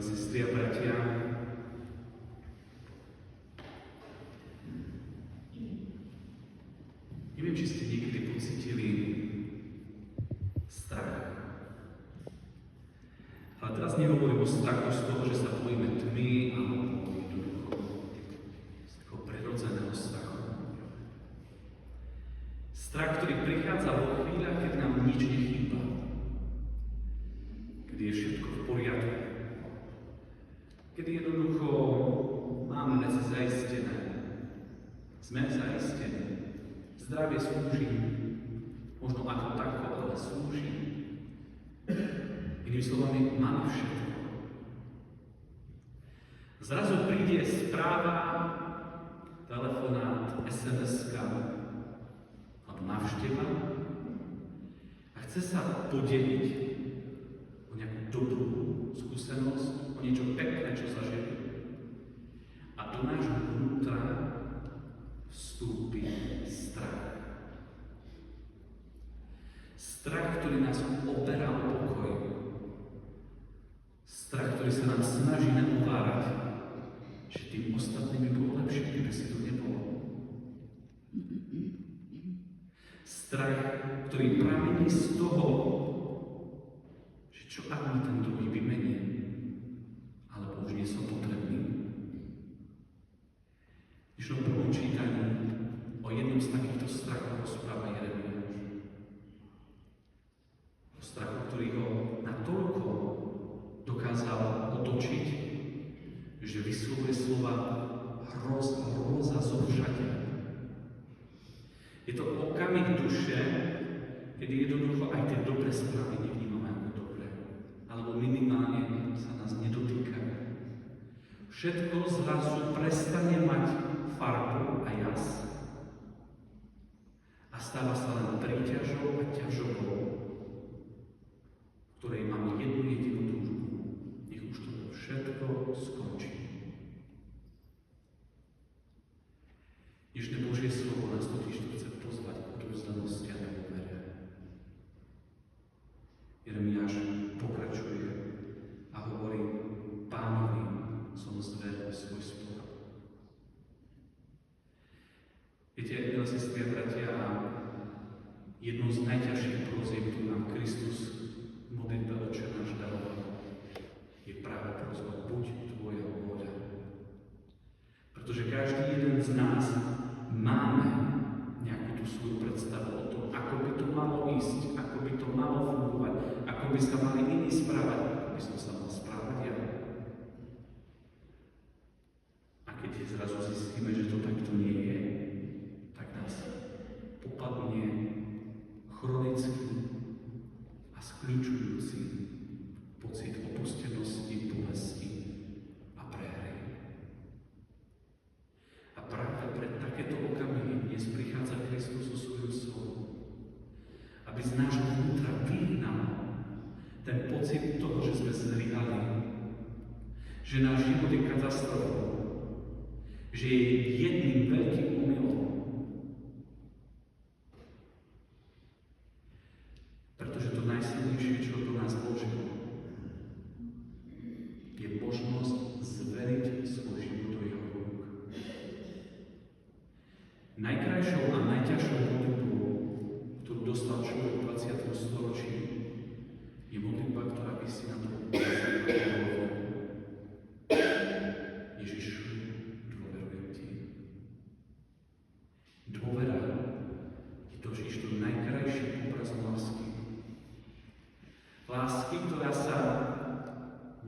Milé sestry a bratia, neviem, či ste niekedy pocítili strach. Ale teraz nehovorím o strachu z toho, že sa bojíme tmy, alebo jednoducho z takého prirodzeného strachu. Strach, ktorý prichádza vo chvíľach, keď nám nič nechýba, kedy je všetko v poriadku, kedy jednoducho máme veci zaistené, sme zaistení, zdravie slúži, možno ako tako, ale slúži. Inými slovami, máme všetko. Zrazu príde správa, telefonát, SMS-ka alebo návšteva a chce sa podeliť o nejakú dobrú skúsenosť, o niečo pekné, čo zažili. A do nášho vnútra vstúpi strach. Strach, ktorý nás oberá o pokoj. Strach, ktorý sa nám snaží nahovárať, že tým ostatným by bolo lepšie, keby si tu nebolo. Strach, ktorý pramení z toho, že čo ak mi ten druhý vymení, alebo už nie som potrebný. V dnešnom prvom čítaní o jednom z takýchto strachov rozpráva Jeremiáš. O strachu, ktorý ho natoľko dokázal otočiť, že vyslovuje slova hrôza zovšade. Je to okamih duše, kedy jednoducho aj tie dobré správy nevnímame ako dobré, alebo minimálne sa nás nedotýkajú. Všetko zrazu prestane mať farbu a jas a stáva sa len príťažou a ťažobou, v ktorej máme jednu jedinú túžbu. Nech už to všetko skončí. Dnešné Božie slovo nás totiž chce pozvať k odovzdanosti a dôvere. Jeremiáš pokračuje a hovorí: Pánovi som zveril svoj spor. Viete, milé sestry a bratia, jednou z najťažších prozieb, ktorú nám Kristus v modlitbe Otče náš daroval, je práve prosba: buď tvoja vôľa. Pretože každý jeden z nás máme nejakú tú svoju predstavu o tom, ako by to malo ísť, ako by to malo fungovať, ako by sa mali iní správať, ako by som sa mal správať ja. A keď zrazu zistíme, že to takto nie je, tak nás popadne chronický a skľučujúci pocit opustenosti, bolesti a prehry. A práve pre takéto okamihy dnes prichádza Kristus so svojou slovou, aby z nášho vnútra vyhnal ten pocit toho, že sme zlyhali, že náš život je katastrofou, že je jedným veľkým omylom. Pretože to najsilnejšie, čo do nás vložilo, je možnosť zveriť svoj život do jeho rúk. Najkrajšou a najťažšou modlitbou, ktorú dostal človek v 20. storočí, je modlitba, ktorá visí na tom Ježišu, dôverujem ti. Dôvera je totiž to najkrajší obraz lásky. Lásky, ktorá sa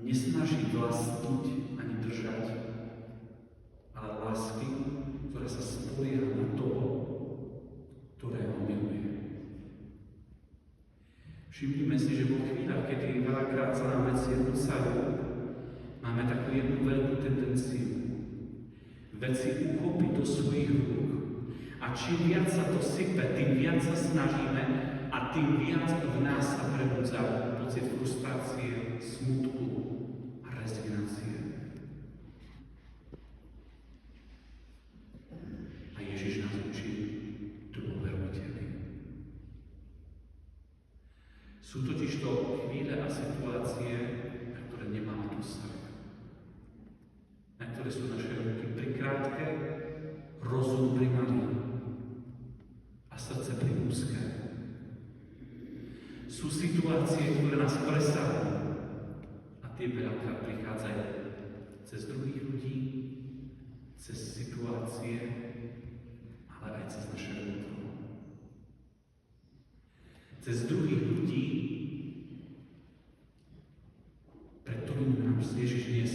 nesnaží vlastniť ani držať, ale lásky, ktorá sa spolieha na toho, ktorého miluje. Všimnime si, že vo chvíľach, kedy veľakrát sa nám veci rúcajú, máme takú jednu veľkú tendenciu veci uchopiť do svojich rúk. A čím viac sa to sype, tým viac sa snažíme a tým viac v nás sa prebudza pocit frustrácie, smútku a rezignácie. A Ježiš nás učí: dôverujte mi. Sú totiž to chvíle a situácie, na ktoré nemáme dosah. ktoré sú naše ruky prikrátke, rozum primalý a srdce primúzke. Sú situácie, ktoré nás presahujú a tie veľakrát prichádzajú cez druhých ľudí, cez situácie, ale aj cez naše vnútro. Cez druhých ľudí, pre ktorým nám Ježiš dnes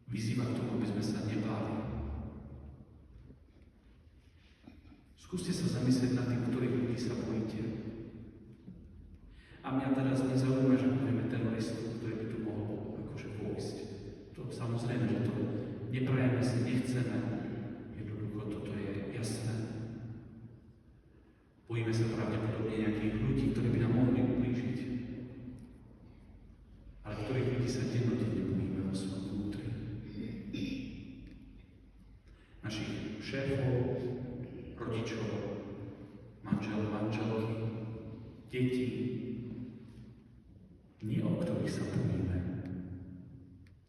vyzýva k tomu, aby sme sa nebáli. Skúste sa zamyslieť nad tým, ktorých ľudí sa bojíte. A mňa teraz nezaujíma, že povieme teroristov, ktorý by tu mohol akože vojsť. To samozrejme, že to neprajeme si, nechceme. Jednoducho toto je jasné. Bojíme sa pravdepodobne nejakých ľudí, ktorí by nám mohli ublížiť. Ale ktorých ľudí sa dennodenne bojíme vo svojom vnútri. Našich šéfov, rodičov, manželov, manželky, detí, nie o ktorých sa bojíme,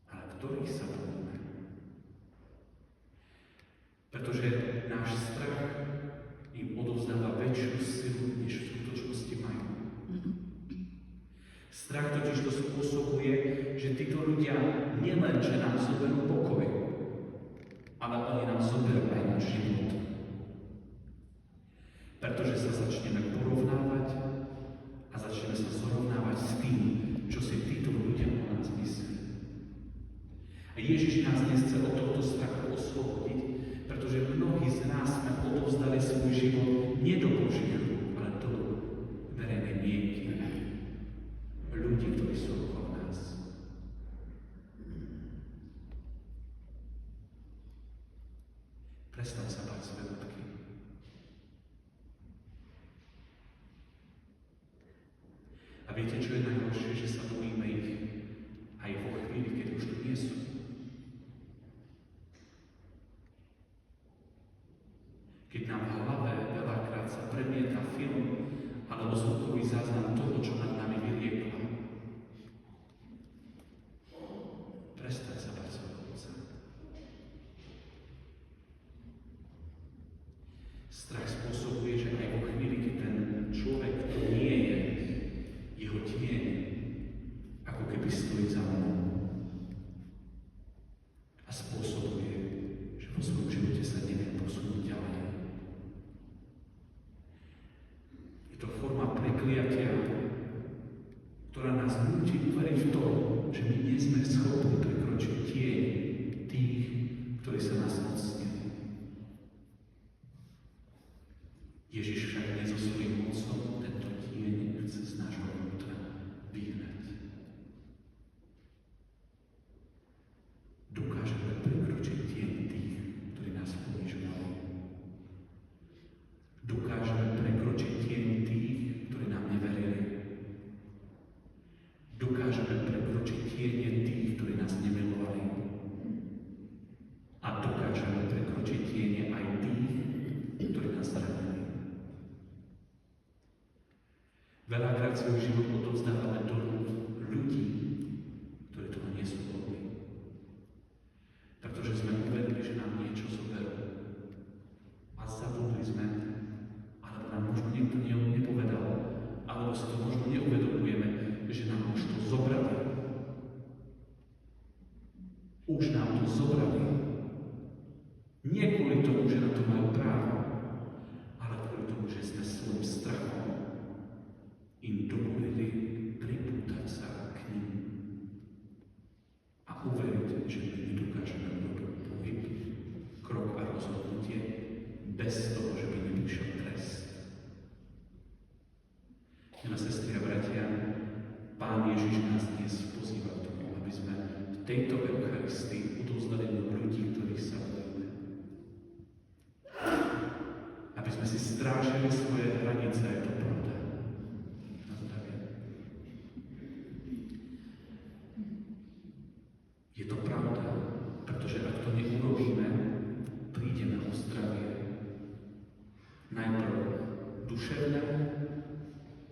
ale ktorých sa bojíme. Pretože náš strach im odovzdáva väčšiu silu, než v skutočnosti majú. Strach totiž to spôsobuje, že títo ľudia nielen, že nám zoberú pokoj, ale oni nám zoberú aj náš život. Pretože sa začneme porovnávať a začneme sa zrovnávať s tým, čo si títo ľudia o nás myslí. A Ježiš nás dnes chce od tohto strachu oslobodiť, pretože mnohí z nás sme odovzdali svoj život nie do Božích rúk, ale do verejnej mienky ľudí, ktorí sú okolo nás. Prestaň sa báť svoje matky. A viete, čo je najhoršie? Že sa bojíme ich aj vo chvíli, keď už tu nie sú. Keď nám v hlave veľakrát sa premieta film alebo zvukový záznam toho, čo nad nami vyriekla. Prestaň sa báť svojho otca. Strach spôsobuje, že aj vo chvíli, keď ten človek, kto nie je, jeho tieň, ako keby stojí za mnou. A spôsobuje, že vo svojom živote sa neviem posunúť ďalej. Je to forma prekliatia, ktorá nás núti uveriť v to, že my nie sme schopní prekročiť tieň tých, ktorí sa nás mocnili. Ježiš však nie so svojím mocom tento tieň chce z nášho vnútra vyhnať. Dokážeme prekročiť tieň tých, ktorí nás ponižovali. Dokážeme prekročiť tieň tých, ktorí nám neverili. Dokážeme prekročiť tiene tých, ktorí nás nemilovali. A dokážeme prekročiť tiene aj tých, ktorí nás zranili. Veľakrát svoj život odovzdávame do ľudí, ktorí toho nie sú hodní. Pretože sme uvedli, že nám niečo zoberú. A zabudli sme, alebo nám možno niekto nepovedal, alebo si to možno neuvedomujeme, že nám už to zobrali. Už nám to zobrali. Nie kvôli tomu, že na to majú právo, ale kvôli tomu, že sme svojím strachom im dovolili pripútať sa k nim a uveriť, že my nedokážeme urobiť pohyb, krok a rozhodnutie bez toho, že by neprišiel trest. Milé sestry a bratia, Pán Ježiš nás dnes pozýva k tomu, aby sme v tejto Eucharistii odovzdali ľudí, ktorých sa bojíme. Aby sme si strážili svoje hranice, je to pravda. Je to pravda, pretože ak to neurobíme, prídeme o zdravie. Najprv duševné,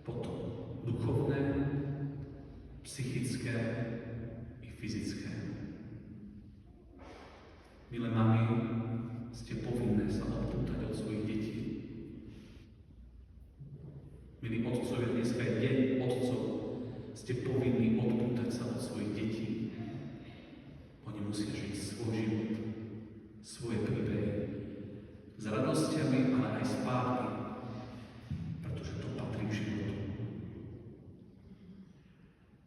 potom duchovné, psychické i fyzické. Milé mami, ste povinné sa odpútať od svojich detí. Milí otcovia, dneska je deň otcov. Ste povinní odpútať sa od svojich detí. Oni musia žiť svoj život, svoje príbehy. S radosťami, ale aj s pádmi, pretože to patrí k životu.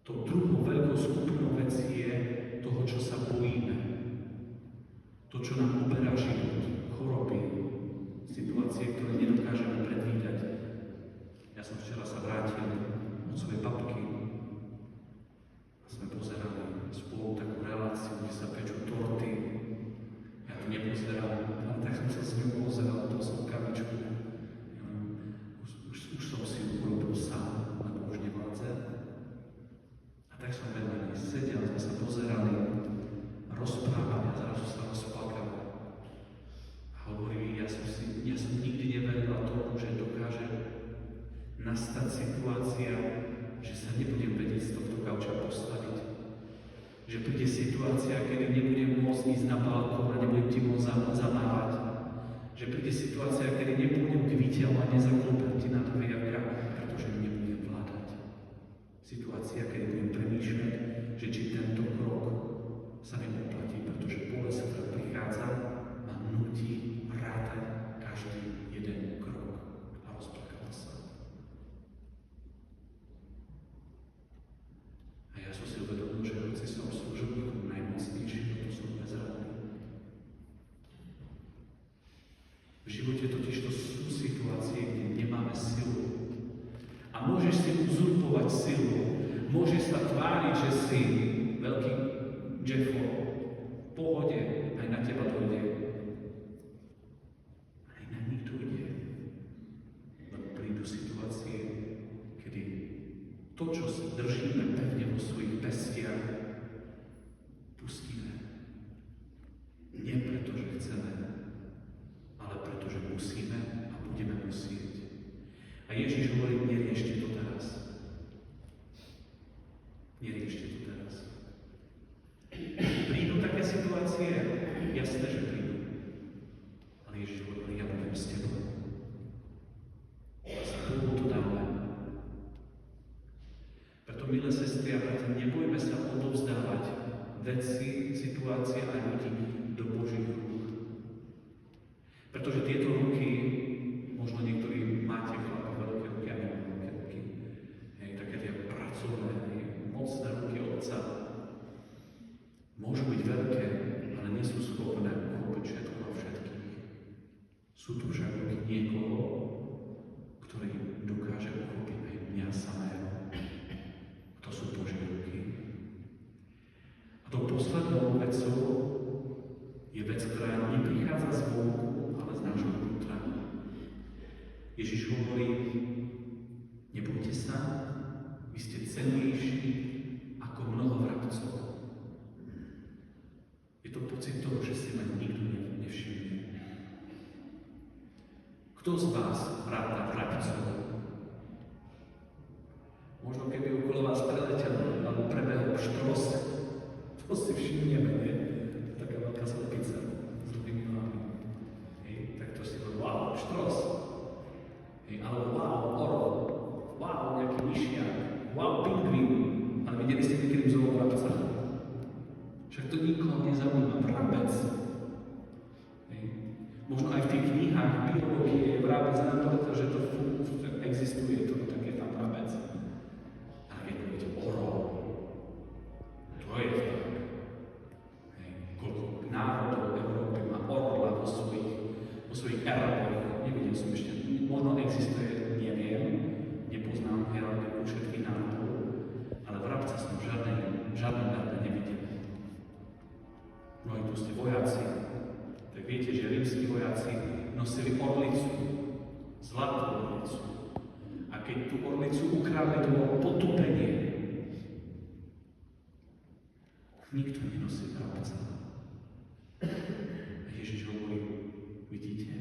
To druhou veľkou skupinou vecí je toho, čo sa bojíme. To, čo nám uberá život, choroby, situácie, ktoré nedokážeme predvídať. Ja som včera sa vrátil od svojej babky a sme pozerali spolu takú reláciu, kde sa pečú torty. Ja to nepozerám, ale tak som sa s ňou pozeral, to som kavičku. Už som si ju urobil sám, lebo už nevládzem. A tak som vedľa nej sedel, sme sa pozerali, rozprávali a zrazu sa rozplakal. A hovorí, ja som nikdy neverila tomu, že dokáže nastať situácia, že sa nebudem vedieť z tohto gauča postaviť. Že príde situácia, kedy nebudem môcť ísť na balkón a nebudem ti môcť zamávať. Že príde situácia, kedy nepôjdem k výťahu a nezaklopem ti na dvierka, pretože nebudem vládať. Situácia, kedy budem premýšľať, že či tento krok sa mi oplatí, pretože bolesť, ktorá prichádza, ma nutí rátať každý jeden krok. A rozplakala sa. A ja som si uvedomil, že hoci som služobníkom najmocnejším, to som bezradný. V živote totiž to sú situácie, kde nemáme silu. A môžeš si uzurpovať silu. Môžeš sa tváriť, že si veľký Jeffo, v pohode, aj na teba dojde. Aj na nich dojde. Lebo prídu situácie, kedy to, čo si držíme pevne vo svojich pestiach, pustíme. Nie preto, že chceme, ale preto, že musíme a budeme musieť. A Ježiš hovorí, neriešte to teraz. Neriešte to teraz. Prídu také situácie, jasné, že prídu. Ale Ježiš hovorí, ja budem s tebou. Spolu to dáme. Preto, milé sestry a bratia, nebojme sa odovzdávať veci, situácie a ľudí do Božích rúk. Pretože tieto ruky, možno niektorí máte chlapi veľké ruky, a nemám veľké ruky. Také tie pracovné, mocné ruky Otca. Môžu byť veľké, ale nie sú schopné uchopiť všetko a všetkých. Sú tu však ruky niekoho, ktorý dokáže uchopiť aj mňa samého. To sú Božie ruky. A to poslednou vecou je vec, ktorá neprichádza z vonku, ale z nášho vnútra. Ježiš hovorí, nebojte sa, vy ste cennejší ako mnoho vrabcov. Je to pocit toho, že si ma nikto nevšimne. Kto z vás ráta vrabcov? Možno keby okolo vás preletel alebo prebehol štros, to si všimneme, nie? Taká veľká slepica s dlhými nohami. Tak to si hovorí, wow, štros. Alebo wow, orol. Wow, nejaký myšiak. Wow, pingvín. Ale videli ste niekedy v zoo vrabca? Však to nikoho nezaujíma, vrabec. Možno aj v tých knihách biológie je vrabec na to, že to existuje, to také tam vrabec. Ale keď poviete orol, to je tak. Koľko národov Európy má orla vo svojich erbách. Nevidel som ešte, možno existuje, neviem, nepoznám hierarchiu všetkých národov, ale vrabca som žiadne národne nevidel. Mnohí tu ste vojaci, tak viete, že rímski vojaci nosili orlicu, zlatú orlicu. A keď tú orlicu ukradli, to bolo potupenie. Nikto nenosí vrabca. A Ježiš hovorí, vidíte,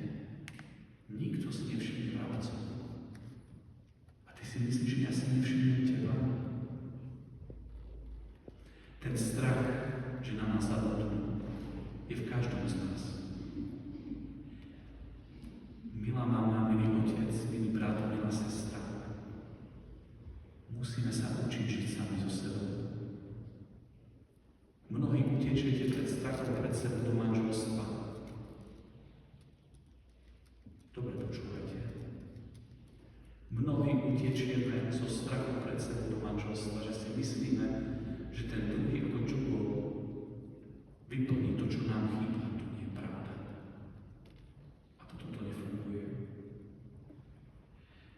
nikto si nevšimne vrabca. A ty si myslíš, že ja si nevšimnem teba? Ten strach, že na nás zabudnú, je v každom z nás. Milá mama, milý otec, milý brat, milá sestra, musíme sa učiť žiť sami so sebou. Mnohí utečiete pred strachom pred sebou do manželstva. Dobre počúvajte. Mnohí utiečíme zo strachu pred sebou do manželstva, že si myslíme, že ten druhý ako čubo vyplní to, čo nám chýba. To nie je pravda. A potom to nefunguje.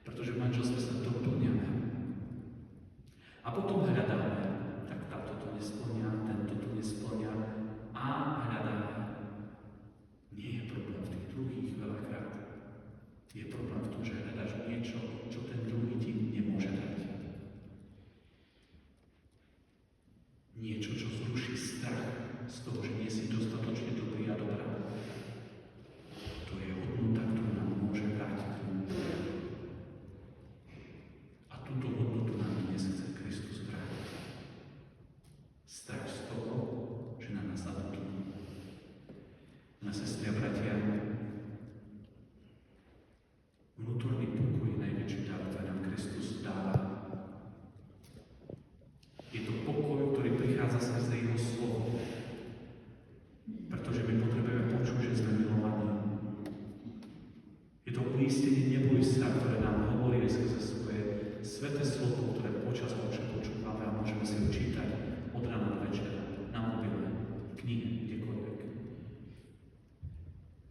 Pretože v manželstve sa doplňame. A potom hľadáme. Tak táto to nesplňa, tento to nesplňa. A hľadáme. Nie je problém v tých druhých veľakrát. Je problém v tom, že hľadáš niečo, čo ten druhý ti nemôže dať. Niečo, čo zruší strach z toho, že nie si dostatočne dobrý a dobrá. To je hodnota, ktorú nám môže vrátiť. A túto hodnotu nám dnes chce Kristus vrátiť. Strach z toho, že na nás zabudnú. Na sestry a bratia, vnútorný pokoj je najväčší dar, ktorý nám Kristus dáva. Je to pokoj, ktorý prichádza skrze jeho slovo. Pretože my potrebujeme počuť, že sme milovaní. Je to uistenie neboj sa, ktoré nám hovorí skrze svoje sväté slovo, ktoré počas počúvame a môžeme si ho čítať od rána do večera, na mobile, knihe, kdekoľvek.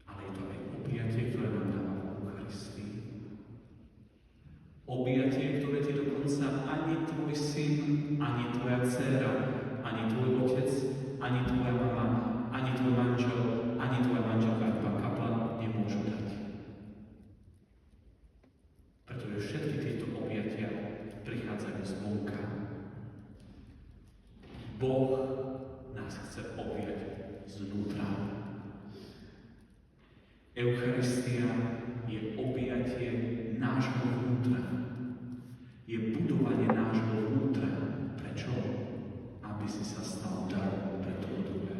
Ale je to aj objatie, ktoré nám dáva v Eucharistii. Objatie, ktoré ti dokonca ani tvoj syn, ani tvoja dcéra, ani tvoj otec, ani tvoja mama, ani tvoj manžel, ani tvoja manželka, pán kaplan nemôžu dať. Pretože všetky tieto objatia prichádzajú zvonka. Boh nás chce objať znútra. Eucharistia je objatie nášho vnútra. Je budovanie nášho vnútra. Prečo? Aby si sa stal darom pre toho druhého.